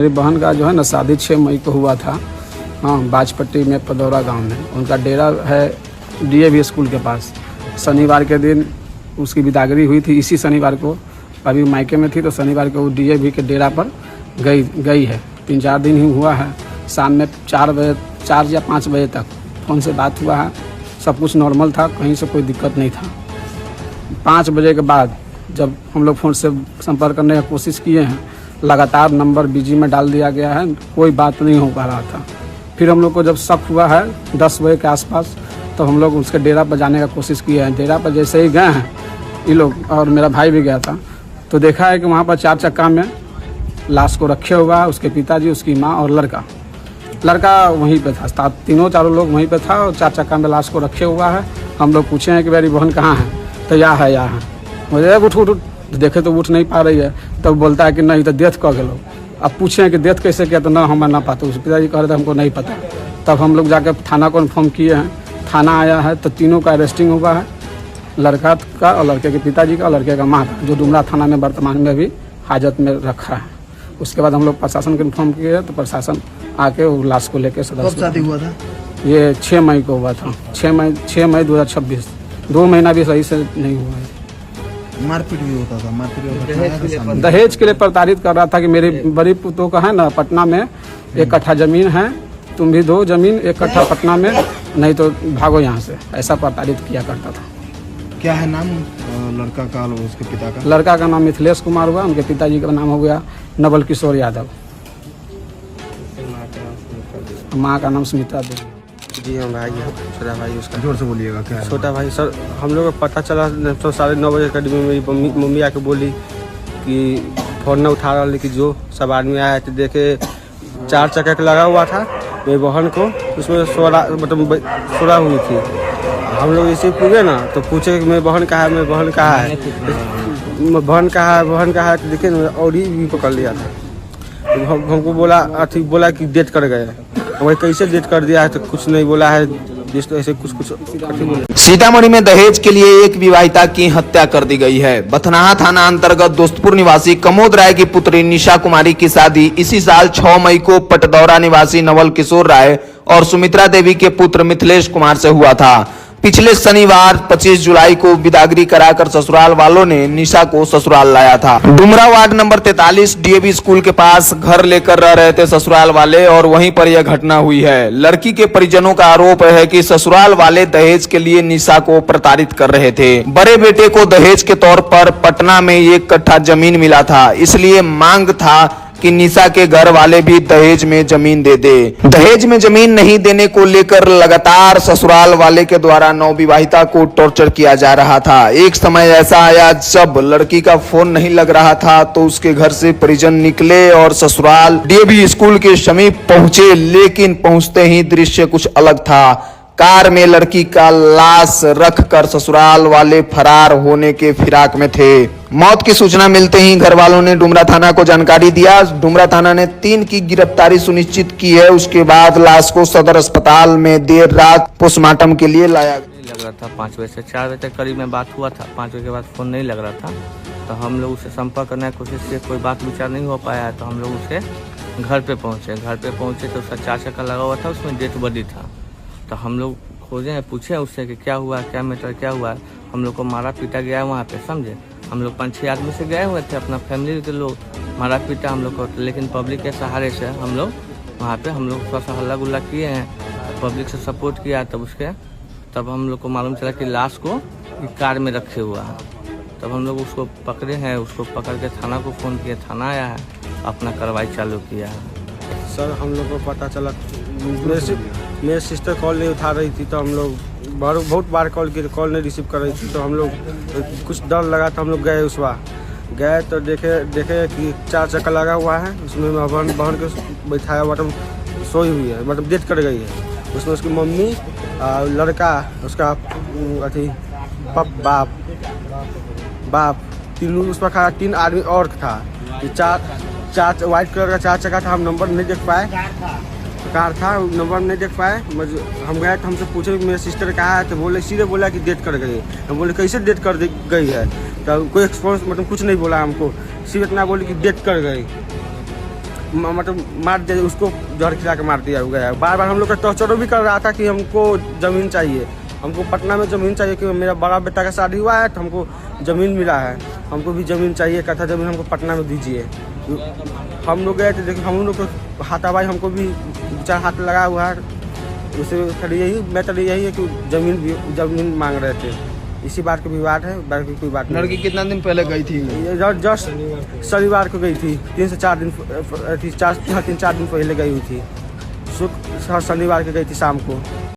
मेरी बहन का जो है ना शादी 6 मई को हुआ था। हाँ, बाजपट्टी में पदौरा गांव में उनका डेरा है डीएवी स्कूल के पास। शनिवार के दिन उसकी विदागरी हुई थी। इसी शनिवार को अभी मायके में थी तो शनिवार को वो डीएवी के डेरा पर गई है। 3-4 दिन ही हुआ है। शाम में 4 या 5 बजे तक फ़ोन से बात हुआ है। सब कुछ नॉर्मल था, कहीं से कोई दिक्कत नहीं था। 5 बजे के बाद जब हम लोग फ़ोन से संपर्क करने की कोशिश किए हैं, लगातार नंबर बिजी में डाल दिया गया है, कोई बात नहीं हो पा रहा था। फिर हम लोग को जब शक हुआ है 10 बजे के आसपास तो हम लोग उसके डेरा पर जाने का कोशिश किए हैं। डेरा पर जैसे ही गए हैं ये लोग और मेरा भाई भी गया था तो देखा है कि वहाँ पर 4 चक्का में लाश को रखे हुआ है। उसके पिताजी, उसकी माँ और लड़का वहीं पे था। चारों लोग वहीं पे था और 4 चक्का में लाश को रखे हुआ है। हम लोग पूछे हैं कि मेरी बहन कहाँ है, तो यहाँ है। मुझे उठ देखे तो उठ नहीं पा रही है। तब बोलता है कि नहीं तो डेथ कर गलो। अब पूछे हैं कि डेथ कैसे किया, तो ना हमें ना पता। उसके पिताजी कह रहे थे हमको नहीं पता। तब हम लोग जाकर थाना को इन्फॉर्म किए हैं। थाना आया है तो तीनों का अरेस्टिंग हुआ है, लड़का का और लड़के के पिताजी का और लड़के का माँ का, जो डुमरा थाना में वर्तमान में भी हाजत में रखा है। उसके बाद हम लोग प्रशासन को इन्फॉर्म किए तो प्रशासन आके वो लाश को लेकर कब शादी हुआ था? ये 6 मई को हुआ था। 6 मई 2026। 2 महीना भी सही से नहीं हुआ है। मारपीट भी होता था? दहेज के लिए प्रताड़ित कर रहा था कि मेरी बड़ी पुतों का है ना पटना में 1 कट्ठा जमीन है, तुम भी दो जमीन 1 कट्ठा पटना में, नहीं तो भागो यहाँ से। ऐसा प्रताड़ित किया करता था। क्या है नाम लड़का का और उसके पिता का? लड़का का नाम मिथिलेश कुमार हुआ, उनके पिताजी का नाम हो गया नवल किशोर यादव, माँ का नाम स्मिता देवी। जी हम भाई है, छोटा भाई उसका। जोर से बोलिएगा। क्या है? छोटा भाई सर, हम लोग को पता चला तो 9:30 बजे करीब में मेरी मम्मी आके बोली कि फ़ोन न उठा रहा, लेकिन जो सब आदमी आया तो देखे 4 चक्का का लगा हुआ था। मेरी बहन को उसमें सोरा हुई थी। हम लोग इसे पूछे ना तो पूछे कि मेरी बहन कहाँ है, मेरी बहन कहाँ है, बहन कहाँ है तो देखे और ही पकड़ लिया था। हमको बोला कि डेथ कर गए। वही कैसे डेथ कर दिया है तो कुछ नहीं बोला है, ऐसे कुछ। सीतामढ़ी में दहेज के लिए एक विवाहिता की हत्या कर दी गई है। बथनाहा थाना अंतर्गत दोस्तपुर निवासी कमोद राय की पुत्री निशा कुमारी की शादी इसी साल 6 मई को पटदौरा निवासी नवल किशोर राय और सुमित्रा देवी के पुत्र मिथिलेश कुमार से हुआ था। पिछले शनिवार 25 जुलाई को विदागरी कराकर ससुराल वालों ने निशा को ससुराल लाया था। Dumra ward number 43 DAV school के पास घर लेकर रह रहे थे ससुराल वाले और वहीं पर यह घटना हुई है। लड़की के परिजनों का आरोप है कि ससुराल वाले दहेज के लिए निशा को प्रताड़ित कर रहे थे। बड़े बेटे को दहेज के तौर पर पटना में 1 कट्ठा जमीन मिला था, इसलिए मांग था कि निशा के घर वाले भी दहेज में जमीन दे दे। दहेज में जमीन नहीं देने को लेकर लगातार ससुराल वाले के द्वारा नवविवाहिता को टॉर्चर किया जा रहा था। एक समय ऐसा आया जब लड़की का फोन नहीं लग रहा था तो उसके घर से परिजन निकले और ससुराल डीएवी स्कूल के समीप पहुंचे, लेकिन पहुंचते ही दृश्य कुछ अलग था। कार में लड़की का लाश रखकर ससुराल वाले फरार होने के फिराक में थे। मौत की सूचना मिलते ही घर वालों ने डुमरा थाना को जानकारी दिया। डुमरा थाना ने 3 की गिरफ्तारी सुनिश्चित की है। उसके बाद लाश को सदर अस्पताल में देर रात पोस्टमार्टम के लिए लाया। लग रहा था 5 बजे से 4 बजे तक करीब में बात हुआ था। 5 बजे के बाद फ़ोन नहीं लग रहा था तो हम लोग उससे संपर्क करने की कोशिश की, कोई बात विचार नहीं हो पाया तो हम लोग उसके घर पे पहुँचे तो उसका 4 चक्का लगा हुआ था, उसमें डेथ बॉडी था। तो हम लोग खोजे हैं, पूछे उससे कि क्या हुआ, क्या मैटर क्या हुआ। हम लोग को मारा पीटा गया वहाँ पे, समझे। हम लोग 5-6 आदमी से गए हुए थे, अपना फैमिली के लोग मारा पीटा हम लोग को, लेकिन पब्लिक के सहारे से हम लोग वहाँ पे हम लोग थोड़ा सा हल्ला गुल्ला किए हैं, पब्लिक से सपोर्ट किया। तब हम लोग को मालूम चला कि लाश को कार में रखे हुआ है। तब हम लोग उसको पकड़े हैं, उसको पकड़ के थाना को फ़ोन किया, थाना आया है, अपना कार्रवाई चालू किया है। सर हम लोग को पता चला, मेरी सिस्टर कॉल नहीं उठा रही थी तो हम लोग बहुत बार कॉल की, कॉल नहीं रिसीव कर रही थी तो हम लोग कुछ डर लगा तो हम लोग गए। उस बार गए तो देखे कि 4 चक्का लगा हुआ है, उसमें बहन को बैठाया, मतलब सोई हुई है, मतलब डेथ कर गई है। उसमें उसकी मम्मी, लड़का, उसका बाप तीनों उस पर खड़ा, 3 आदमी और था। 4 वाइट कलर का 4 चक्का था, हम नंबर नहीं देख पाए, कार था नंबर नहीं देख पाए। हम गए तो हमसे पूछे कि मेरे सिस्टर कहाँ है तो सीधे बोला कि डेथ कर गई। हम बोले कैसे डेथ कर गई है, तो कोई एक्सपोज मतलब कुछ नहीं बोला हमको, सिर्फ इतना बोले कि डेथ कर गई। मतलब मार दिया, उसको जहर खिला के मार दिया गया है। बार बार हम लोग का टॉर्चर भी कर रहा था कि हमको ज़मीन चाहिए, हमको पटना में ज़मीन चाहिए, कि मेरा बड़ा बेटा का शादी हुआ है तो हमको ज़मीन मिला है, हमको भी ज़मीन चाहिए, कथा ज़मीन हमको पटना में दीजिए। हम लोग गए थे, देखिए हम लोग को हाथापाई, हमको भी 4 हाथ लगा हुआ है। उसे खाली यही मैटर यही है कि ज़मीन मांग रहे थे, इसी बात का विवाद है, बाकी कोई बात नहीं। लड़की कितना दिन पहले गई थी? जस्ट शनिवार को गई थी, 3 से 4 दिन 3-4 दिन पहले गई हुई थी, शनिवार को गई थी शाम को।